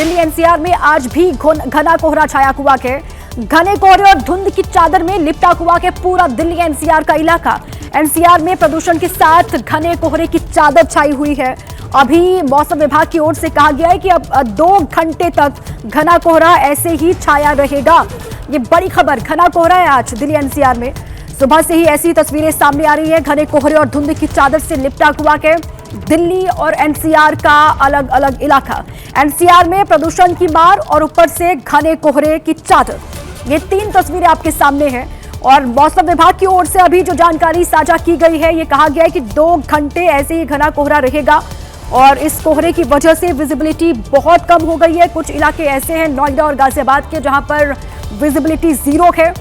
Delhi NCR में आज भी घना कोहरा छाया हुआ है। घने कोहरे और धुंध की चादर में लिपटा हुआ है पूरा दिल्ली एनसीआर का इलाका। एनसीआर में प्रदूषण के साथ घने कोहरे की चादर छाई हुई है। अभी मौसम विभाग की ओर से कहा गया है कि अब 2 घंटे तक घना कोहरा ऐसे ही छाया रहेगा। ये बड़ी खबर, घना कोहरा है आज दिल्ली एनसीआर में। सुबह से ही ऐसी तस्वीरें सामने आ रही है। घने कोहरे और धुंध की चादर से लिपटा हुआ है दिल्ली और एनसीआर का अलग अलग इलाका। एनसीआर में प्रदूषण की मार और ऊपर से घने कोहरे की चादर। ये 3 तस्वीरें आपके सामने हैं और मौसम विभाग की ओर से अभी जो जानकारी साझा की गई है, ये कहा गया है कि 2 घंटे ऐसे ही घना कोहरा रहेगा और इस कोहरे की वजह से विजिबिलिटी बहुत कम हो गई है। कुछ इलाके ऐसे हैं नोएडा और गाजियाबाद के जहां पर विजिबिलिटी 0 है।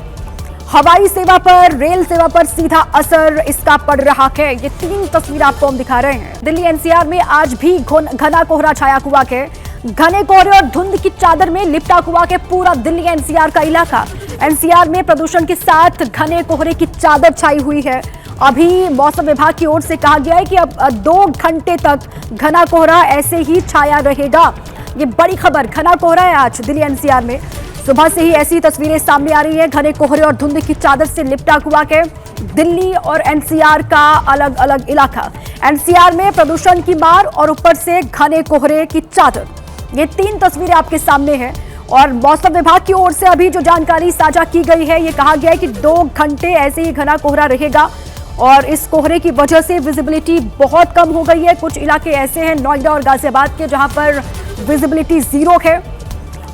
हवाई सेवा पर, रेल सेवा पर सीधा असर इसका पड़ रहा है। ये 3 तस्वीर आपको हम दिखा रहे हैं। दिल्ली एनसीआर में आज भी घना कोहरा छाया हुआ है। घने कोहरे और धुंध की चादर में लिपटा हुआ है पूरा दिल्ली एनसीआर का इलाका। एनसीआर में प्रदूषण के साथ घने कोहरे की चादर छाई हुई है। अभी मौसम विभाग की ओर से कहा गया है कि अब 2 घंटे तक घना कोहरा ऐसे ही छाया रहेगा। ये बड़ी खबर, घना कोहरा है आज दिल्ली एनसीआर में। सुबह से ही ऐसी तस्वीरें सामने आ रही है। घने कोहरे और धुंध की चादर से लिपटा हुआ है दिल्ली और एनसीआर का अलग अलग इलाका। एनसीआर में प्रदूषण की मार और ऊपर से घने कोहरे की चादर। ये 3 तस्वीरें आपके सामने हैं और मौसम विभाग की ओर से अभी जो जानकारी साझा की गई है, ये कहा गया है कि 2 घंटे ऐसे ही घना कोहरा रहेगा और इस कोहरे की वजह से विजिबिलिटी बहुत कम हो गई है। कुछ इलाके ऐसे हैं नोएडा और गाजियाबाद के जहां पर विजिबिलिटी 0 है।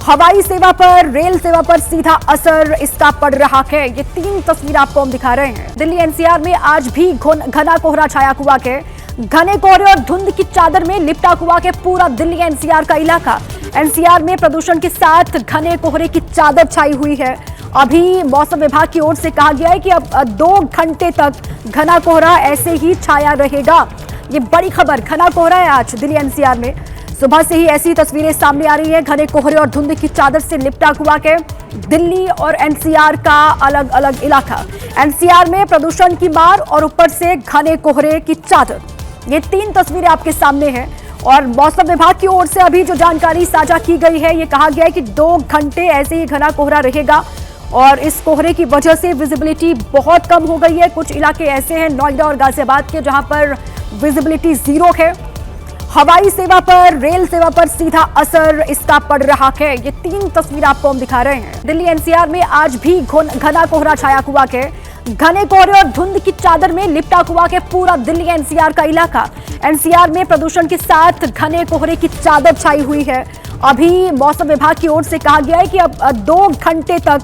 हवाई सेवा पर, रेल सेवा पर सीधा असर इसका पड़ रहा है। ये 3 तस्वीर आपको हम दिखा रहे हैं। दिल्ली एनसीआर में आज भी घना कोहरा छाया हुआ है। घने कोहरे और धुंध की चादर में लिपटा हुआ है पूरा दिल्ली एनसीआर का इलाका। एनसीआर में प्रदूषण के साथ घने कोहरे की चादर छाई हुई है। अभी मौसम विभाग की ओर से कहा गया है कि अब 2 घंटे तक घना कोहरा ऐसे ही छाया रहेगा। ये बड़ी खबर, घना कोहरा है आज दिल्ली एनसीआर में। सुबह से ही ऐसी तस्वीरें सामने आ रही है। घने कोहरे और धुंध की चादर से लिपटा हुआ है दिल्ली और एनसीआर का अलग अलग इलाका। एनसीआर में प्रदूषण की मार और ऊपर से घने कोहरे की चादर। ये 3 तस्वीरें आपके सामने हैं और मौसम विभाग की ओर से अभी जो जानकारी साझा की गई है, ये कहा गया है कि 2 घंटे ऐसे ही घना कोहरा रहेगा और इस कोहरे की वजह से विजिबिलिटी बहुत कम हो गई है। कुछ इलाके ऐसे हैं नोएडा और गाजियाबाद के जहां पर विजिबिलिटी 0 है। हवाई सेवा पर, रेल सेवा पर सीधा असर इसका पड़ रहा है। ये 3 तस्वीर आपको हम दिखा रहे हैं। दिल्ली एनसीआर में आज भी घना कोहरा छाया हुआ है। घने कोहरे और धुंध की चादर में लिपटा हुआ है पूरा दिल्ली एनसीआर का इलाका। एनसीआर में प्रदूषण के साथ घने कोहरे की चादर छाई हुई है। अभी मौसम विभाग की ओर से कहा गया है कि अब 2 घंटे तक